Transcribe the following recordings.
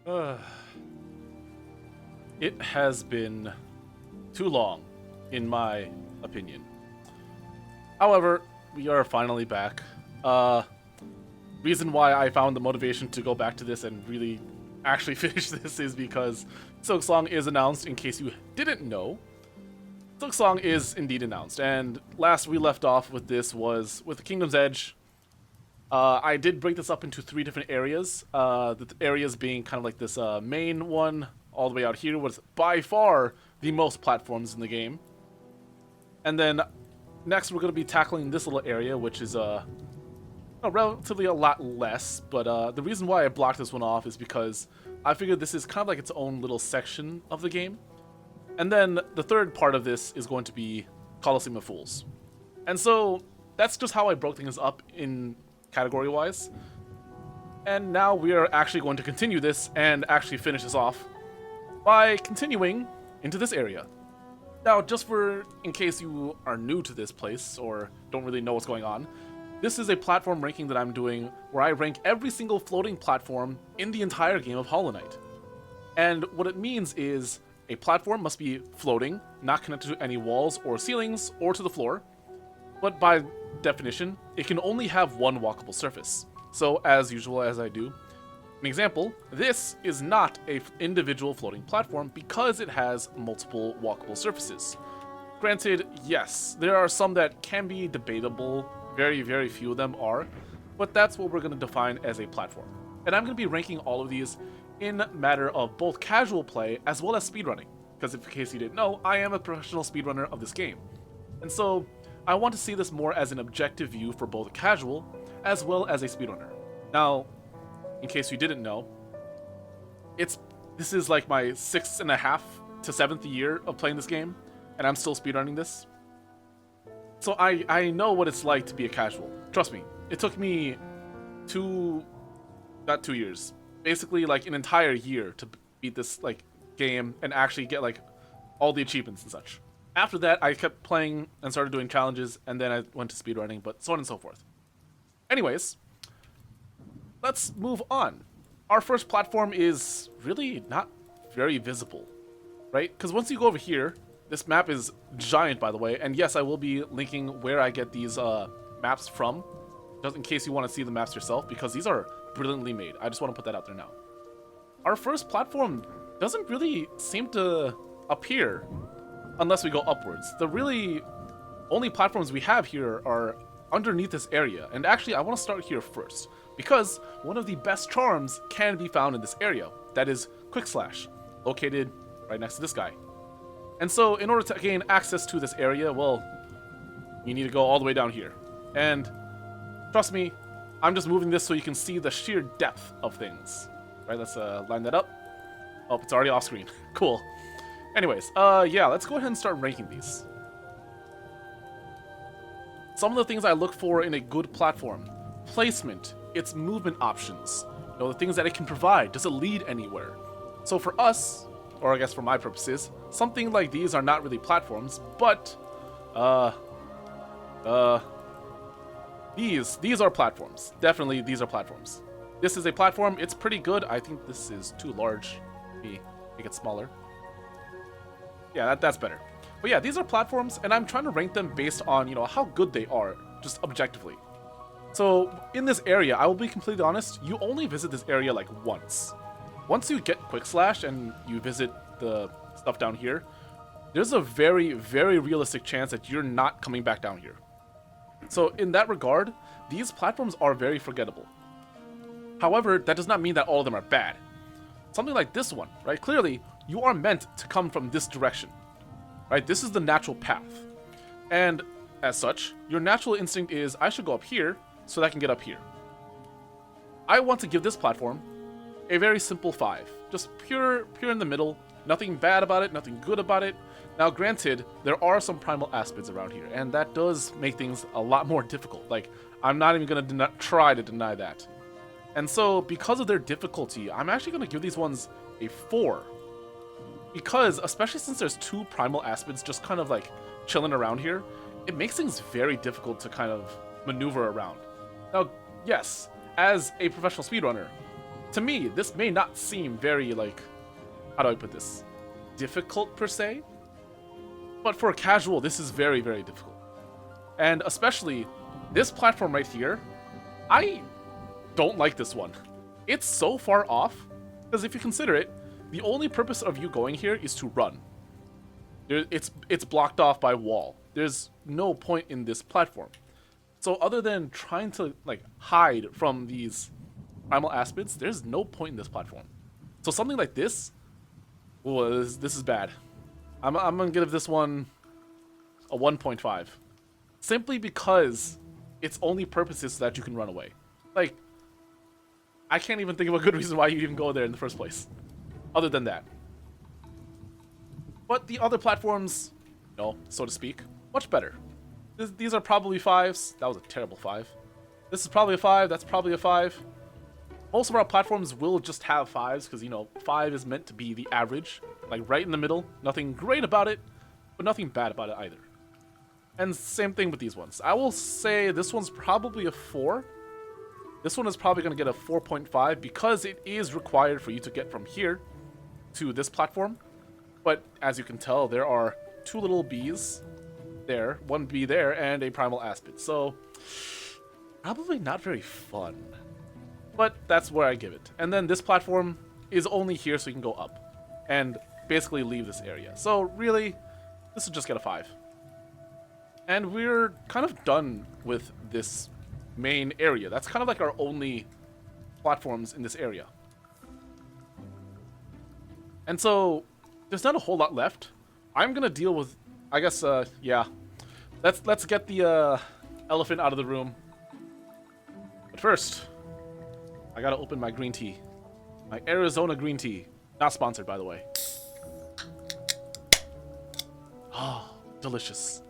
Uh, it has been too long, in my opinion. However, we are finally back. Uh, Reason why I found the motivation to go back to this and really actually finish this is because Silksong is announced. In case you didn't know, Silksong is indeed announced. And last we left off with this was with Kingdom's Edge. I did break this up into 3 different areas. The areas being kind of like this main one all the way out here was by far the most platforms in the game. And then next we're going to be tackling this little area, which is relatively a lot less. But the reason why I blocked this one off is because I figured this is kind of like its own little section of the game. And then the third part of this is going to be Coliseum of Fools. And so that's just how I broke things up in category-wise. And now we are actually going to continue this and actually finish this off by continuing into this area. Now, just for in case you are new to this place or don't really know what's going on, this is a platform ranking that I'm doing where I rank every single floating platform in the entire game of Hollow Knight. And what it means is a platform must be floating, not connected to any walls or ceilings or to the floor, but by definition, it can only have one walkable surface. So, as usual, as I do, an example, this is not an individual floating platform because it has multiple walkable surfaces. Granted, yes, there are some that can be debatable, very, very few of them are, but that's what we're going to define as a platform. And I'm going to be ranking all of these in matter of both casual play as well as speedrunning, because in case you didn't know, I am a professional speedrunner of this game. And so, I want to see this more as an objective view for both casual as well as a speedrunner. Now, in case you didn't know, this is like my 6.5 to 7th year of playing this game, and I'm still speedrunning this. So I know what it's like to be a casual. Trust me, it took me not 2 years, basically like an entire year to beat this like game and actually get like all the achievements and such. After that, I kept playing and started doing challenges, and then I went to speedrunning, but so on and so forth. Anyways, let's move on. Our first platform is really not very visible, right? Because once you go over here, this map is giant, by the way, and yes, I will be linking where I get these maps from, just in case you want to see the maps yourself, because these are brilliantly made. I just want to put that out there now. Our first platform doesn't really seem to appear unless we go upwards. The really only platforms we have here are underneath this area, and actually I want to start here first, because one of the best charms can be found in this area. That is Quick Slash, located right next to this guy. And so in order to gain access to this area, well, you need to go all the way down here. And trust me, I'm just moving this so you can see the sheer depth of things. Right, let's line that up. Oh, it's already off screen. Cool. Anyways, yeah, let's go ahead and start ranking these. Some of the things I look for in a good platform: placement, its movement options, the things that it can provide. Does it lead anywhere? So for us, or I guess for my purposes, something like these are not really platforms, but these are platforms. Definitely, these are platforms. This is a platform. It's pretty good. I think this is too large. Let me make it smaller. Yeah, that's better. But yeah, these are platforms, and I'm trying to rank them based on, how good they are, just objectively. So, in this area, I will be completely honest, you only visit this area like once. Once you get Quick Slash and you visit the stuff down here, there's a very, very realistic chance that you're not coming back down here. So, in that regard, these platforms are very forgettable. However, that does not mean that all of them are bad. Something like this one, right? Clearly, you are meant to come from this direction, right? This is the natural path. And as such, your natural instinct is, I should go up here so that I can get up here. I want to give this platform a very simple 5. Just pure in the middle. Nothing bad about it, nothing good about it. Now, granted, there are some primal aspects around here, and that does make things a lot more difficult. Like, I'm not even going to try to deny that. And so, because of their difficulty, I'm actually going to give these ones a 4. Because, especially since there's 2 primal aspects just kind of like chilling around here, it makes things very difficult to kind of maneuver around. Now, yes, as a professional speedrunner, to me, this may not seem very, like, how do I put this? Difficult, per se. But for a casual, this is very, very difficult. And especially, this platform right here, I don't like this one. It's so far off, because if you consider it, the only purpose of you going here is to run. It's blocked off by wall. There's no point in this platform. So other than trying to, like, hide from these primal aspids, there's no point in this platform. So something like this, this is bad. I'm gonna give this one a 1.5. Simply because its only purpose is so that you can run away. Like, I can't even think of a good reason why you even go there in the first place. Other than that. But the other platforms, you know, so to speak, much better. These are probably 5s. That was a terrible 5. This is probably a 5. That's probably a 5. Most of our platforms will just have 5s because, you know, 5 is meant to be the average. Like, right in the middle. Nothing great about it, but nothing bad about it either. And same thing with these ones. I will say this one's probably a 4. This one is probably going to get a 4.5 because it is required for you to get from here to this platform. But as you can tell, there are 2 little bees there, 1 bee there, and a primal aspid. So, probably not very fun. But that's where I give it. And then this platform is only here so you can go up and basically leave this area. So really, this will just get a 5. And we're kind of done with this main area. That's kind of like our only platforms in this area. And so, there's not a whole lot left. I'm gonna deal with, I guess, yeah. Let's get the elephant out of the room. But first, I gotta open my green tea. My Arizona green tea. Not sponsored, by the way. Oh, delicious.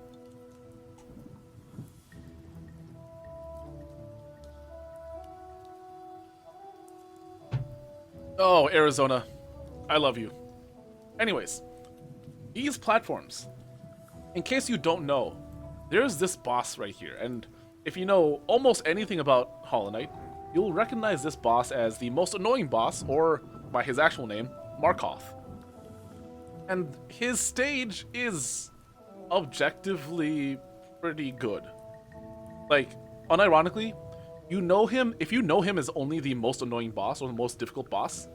Oh, Arizona. I love you. Anyways, these platforms, in case you don't know, there's this boss right here. And if you know almost anything about Hollow Knight, you'll recognize this boss as the most annoying boss, or by his actual name, Markoth. And his stage is objectively pretty good. Like, unironically, you know him, if you know him as only the most annoying boss or the most difficult boss,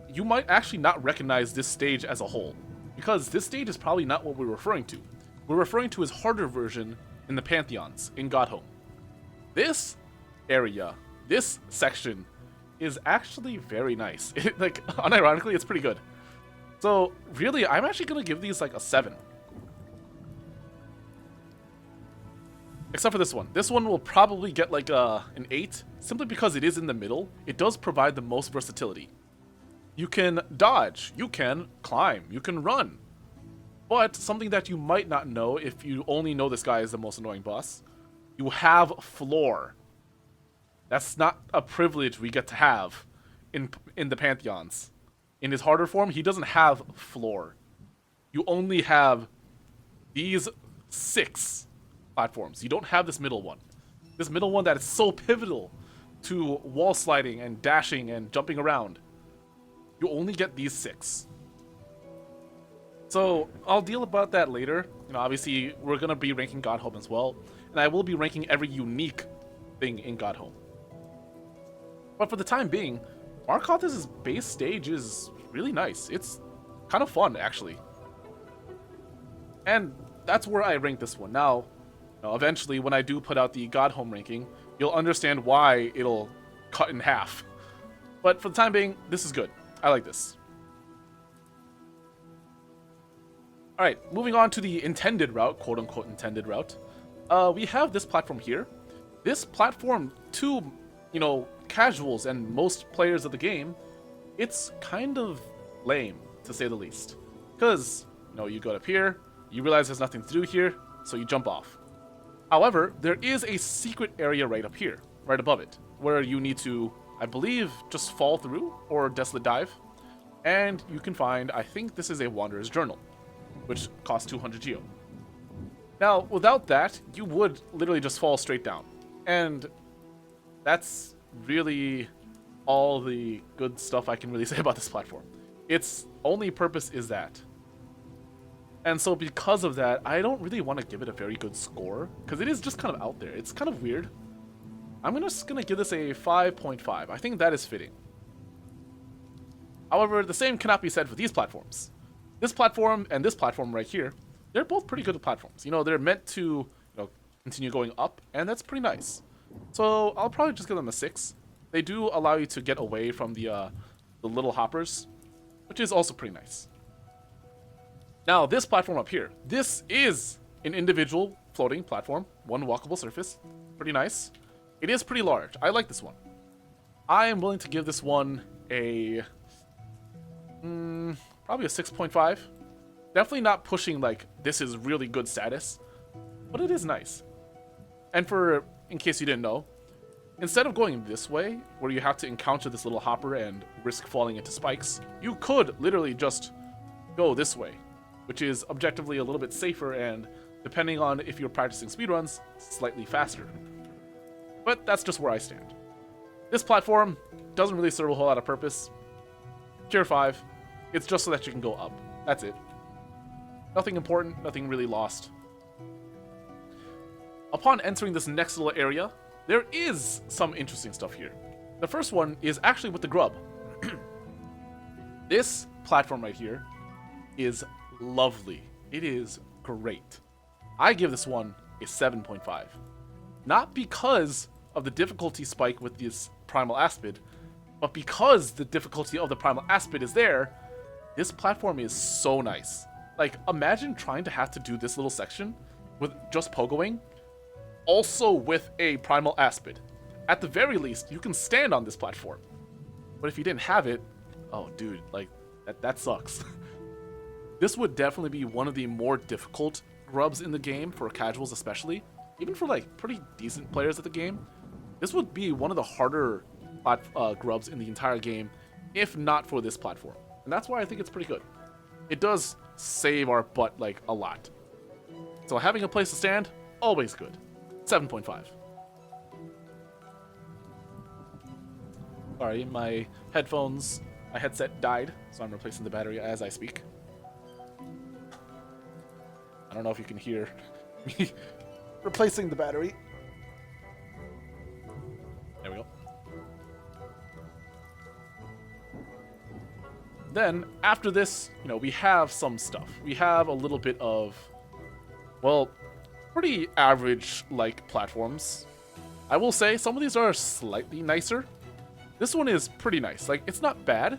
you might actually not recognize this stage as a whole, because this stage is probably not what we're referring to. We're referring to his harder version in the Pantheons, in Godhome. This area, this section, is actually very nice. Like, unironically, it's pretty good. So, really, I'm actually gonna give these like a 7. Except for this one. This one will probably get like an 8, simply because it is in the middle. It does provide the most versatility. You can dodge, you can climb, you can run. But something that you might not know if you only know this guy is the most annoying boss, you have floor. That's not a privilege we get to have in the Pantheons. In his harder form, he doesn't have floor. You only have these 6 platforms. You don't have this middle one. This middle one that is so pivotal to wall sliding and dashing and jumping around. You only get these 6. So, I'll deal about that later. You know, obviously, we're going to be ranking Godhome as well. And I will be ranking every unique thing in Godhome. But for the time being, Markoth's base stage is really nice. It's kind of fun, actually. And that's where I rank this one. Now, eventually, when I do put out the Godhome ranking, you'll understand why it'll cut in half. But for the time being, this is good. I like this. Alright, moving on to the intended route, quote-unquote intended route. We have this platform here. This platform, to, you know, casuals and most players of the game, it's kind of lame, to say the least. Because, you know, you go up here, you realize there's nothing to do here, so you jump off. However, there is a secret area right up here, right above it, where you need to, I believe, just fall through, or Desolate Dive. And you can find, I think this is a Wanderer's Journal, which costs 200 geo. Now, without that, you would literally just fall straight down. And that's really all the good stuff I can really say about this platform. Its only purpose is that. And so because of that, I don't really want to give it a very good score, because it is just kind of out there. It's kind of weird. I'm just going to give this a 5.5. I think that is fitting. However, the same cannot be said for these platforms. This platform and this platform right here, they're both pretty good platforms. You know, they're meant to, continue going up, and that's pretty nice. So I'll probably just give them a 6. They do allow you to get away from the little hoppers, which is also pretty nice. Now, this platform up here, this is an individual floating platform, one walkable surface. Pretty nice. It is pretty large. I like this one. I am willing to give this one a probably a 6.5. Definitely not pushing like this is really good status, but it is nice. And in case you didn't know, instead of going this way, where you have to encounter this little hopper and risk falling into spikes, you could literally just go this way, which is objectively a little bit safer and, depending on if you're practicing speedruns, slightly faster. But that's just where I stand. This platform doesn't really serve a whole lot of purpose. Tier 5, it's just so that you can go up. That's it. Nothing important, nothing really lost. Upon entering this next little area, there is some interesting stuff here. The first one is actually with the grub. This platform right here is lovely. It is great. I give this one a 7.5. Not because of the difficulty spike with this primal aspid, but because the difficulty of the primal aspid is there, this platform is so nice. Like, imagine trying to have to do this little section with just pogoing, also with a primal aspid. At the very least, you can stand on this platform. But if you didn't have it, oh dude, like, that sucks. This would definitely be one of the more difficult grubs in the game, for casuals especially. Even for like pretty decent players at the game, this would be one of the harder grubs in the entire game, if not for this platform. And that's why I think it's pretty good. It does save our butt like a lot. So having a place to stand, always good. 7.5. Sorry, my headset died, so I'm replacing the battery as I speak. I don't know if you can hear me replacing the battery. There we go. Then, after this, we have some stuff. We have a little bit of, well, pretty average-like platforms. I will say, some of these are slightly nicer. This one is pretty nice. Like, it's not bad,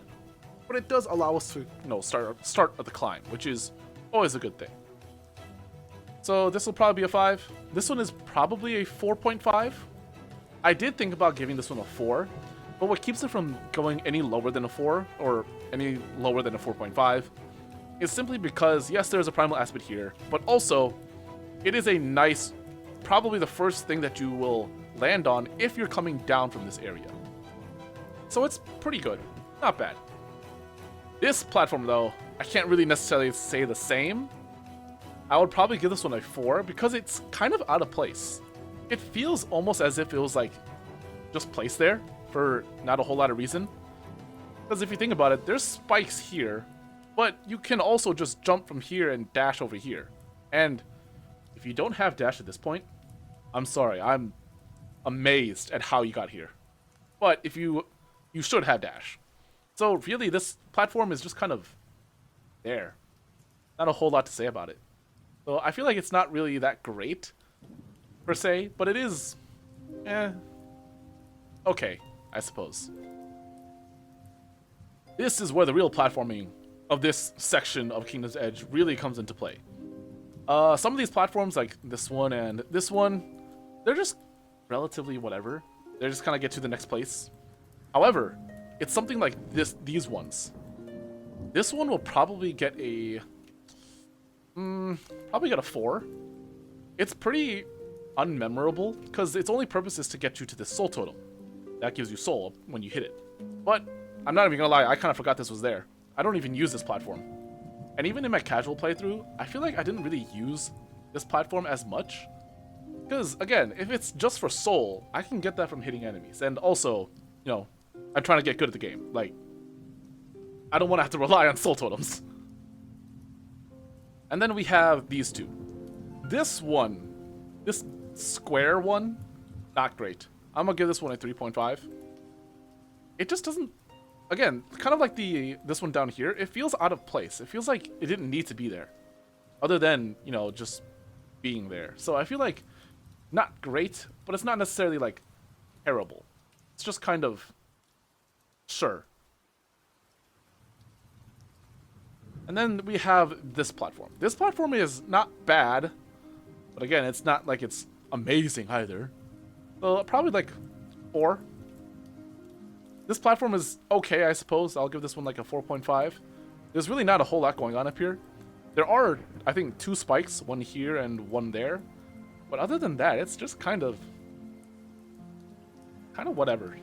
but it does allow us to, start at the climb, which is always a good thing. So this will probably be a 5. This one is probably a 4.5. I did think about giving this one a 4, but what keeps it from going any lower than a 4, or any lower than a 4.5, is simply because, yes, there's a primal aspect here, but also, it is a nice, probably the first thing that you will land on if you're coming down from this area. So it's pretty good. Not bad. This platform, though, I can't really necessarily say the same. I would probably give this one a 4 because it's kind of out of place. It feels almost as if it was like just placed there for not a whole lot of reason. Because if you think about it, there's spikes here, but you can also just jump from here and dash over here. And if you don't have dash at this point, I'm sorry, I'm amazed at how you got here. But if you should have dash. So really, this platform is just kind of there. Not a whole lot to say about it. So I feel like it's not really that great, per se, but it is, okay, I suppose. This is where the real platforming of this section of Kingdom's Edge really comes into play. Some of these platforms, like this one and this one, they're just relatively whatever. They just kind of get to the next place. However, it's something like these ones. This one will probably get a... probably got a 4. It's pretty unmemorable because its only purpose is to get you to this soul totem. That gives you soul when you hit it. But I'm not even gonna lie, I kind of forgot this was there. I don't even use this platform. And even in my casual playthrough, I feel like I didn't really use this platform as much. Because, again, if it's just for soul, I can get that from hitting enemies. And also, I'm trying to get good at the game. Like, I don't want to have to rely on soul totems. And then we have these two. This one, this square one, not great. I'm gonna give this one a 3.5. It just doesn't, again, kind of like this one down here, it feels out of place. It feels like it didn't need to be there. Other than, you know, just being there. So I feel like, not great, but it's not necessarily like terrible. It's just kind of, sure. And then we have this platform. This platform is not bad, but again, it's not like it's amazing either. So probably like 4. This platform is okay, I suppose. I'll give this one like a 4.5. There's really not a whole lot going on up here. There are, I think, 2 spikes, one here and one there. But other than that, it's just kind of whatever.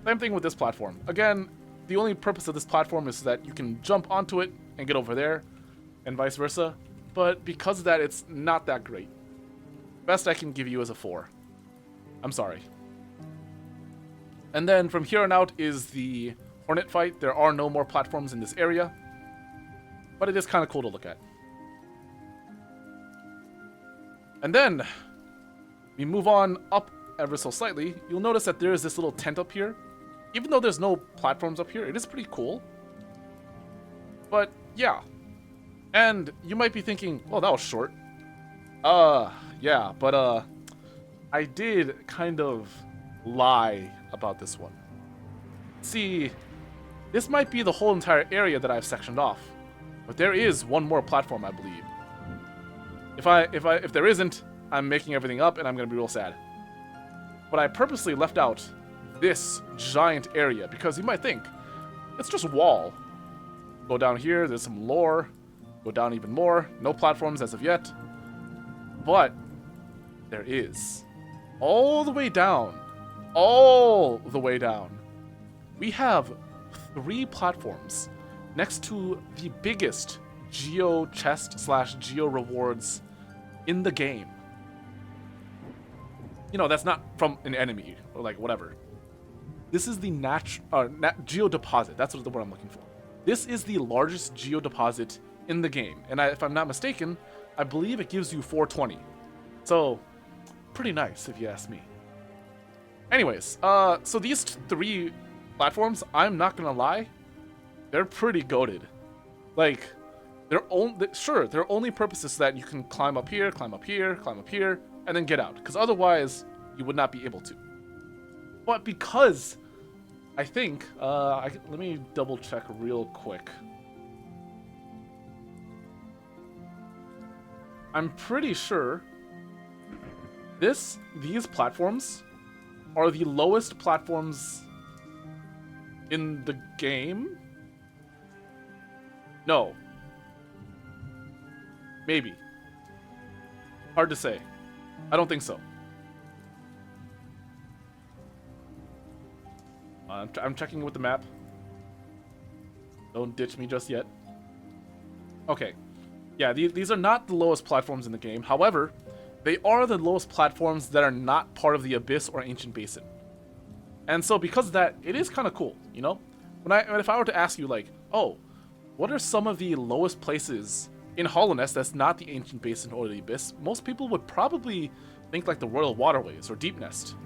Same thing with this platform. Again, the only purpose of this platform is that you can jump onto it and get over there, and vice versa. But because of that, it's not that great. Best I can give you is a 4. I'm sorry. And then from here on out is the Hornet fight. There are no more platforms in this area, but it is kind of cool to look at. And then we move on up ever so slightly. You'll notice that there is this little tent up here. Even though there's no platforms up here, it is pretty cool. But yeah. And you might be thinking, oh, that was short. Yeah, but I did kind of lie about this one. See, this might be the whole entire area that I've sectioned off. But there is one more platform, I believe. If there isn't, I'm making everything up and I'm gonna be real sad. But I purposely left out this giant area because you might think it's just wall. Go down here, there's some lore. Go down even more. No platforms as of yet. But there is. All the way down. All the way down. We have 3 platforms next to the biggest geo chest / geo rewards in the game. You know, that's not from an enemy or like whatever. This is the geo deposit. That's the word I'm looking for. This is the largest geo deposit in the game. And if I'm not mistaken, I believe it gives you 420. So, pretty nice if you ask me. Anyways, so these 3 platforms, I'm not gonna lie, they're pretty goated. Like, their only purpose is that you can climb up here, climb up here, climb up here, and then get out. Because otherwise, you would not be able to. But because I think, let me double check real quick. I'm pretty sure these platforms are the lowest platforms in the game. No. Maybe. Hard to say. I don't think so. I'm checking with the map. Don't ditch me just yet. Okay. Yeah, these are not the lowest platforms in the game. However, they are the lowest platforms that are not part of the Abyss or Ancient Basin. And so because of that, it is kind of cool, you know? If I were to ask you, like, oh, what are some of the lowest places in Hollownest that's not the Ancient Basin or the Abyss? Most people would probably think like the Royal Waterways or Deep Nest.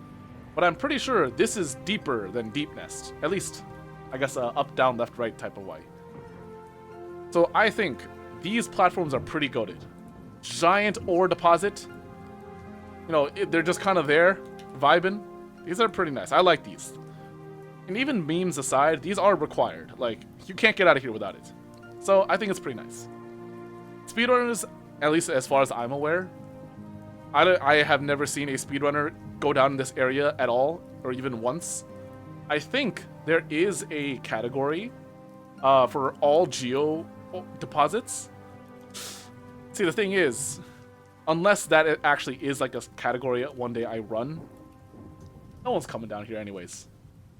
But I'm pretty sure this is deeper than Deep Nest. At least, I guess, up, down, left, right type of way. So I think these platforms are pretty goated. Giant ore deposit. You know, they're just kind of there, vibing. These are pretty nice. I like these. And even memes aside, these are required. Like, you can't get out of here without it. So I think it's pretty nice. Speedrunners, at least as far as I'm aware, I have never seen a speedrunner go down in this area at all, or even once. I think there is a category for all geo deposits. See, the thing is, unless that it actually is like a category one day I run, no one's coming down here anyways.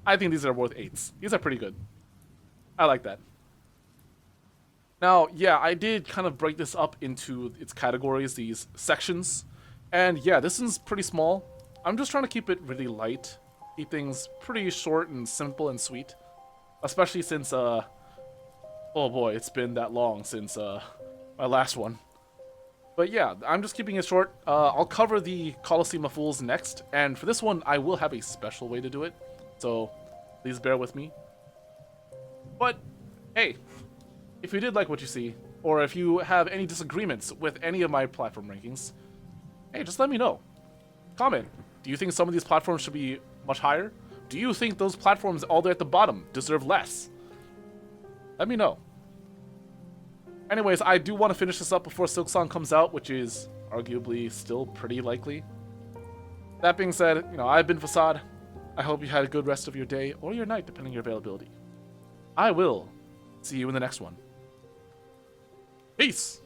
I think these are worth 8s. These are pretty good. I like that. Now, yeah, I did kind of break this up into its categories, these sections. And yeah, this one's pretty small. I'm just trying to keep it really light. keep things pretty short and simple and sweet. Especially since, oh boy, it's been that long since, my last one. But yeah, I'm just keeping it short. I'll cover the Coliseum of Fools next, and for this one, I will have a special way to do it. So, please bear with me. But, hey, if you did like what you see, or if you have any disagreements with any of my platform rankings, hey, just let me know. Comment. Do you think some of these platforms should be much higher? Do you think those platforms all the way at the bottom deserve less? Let me know. Anyways, I do want to finish this up before Silksong comes out, which is arguably still pretty likely. That being said, I've been Facade. I hope you had a good rest of your day or your night, depending on your availability. I will see you in the next one. Peace!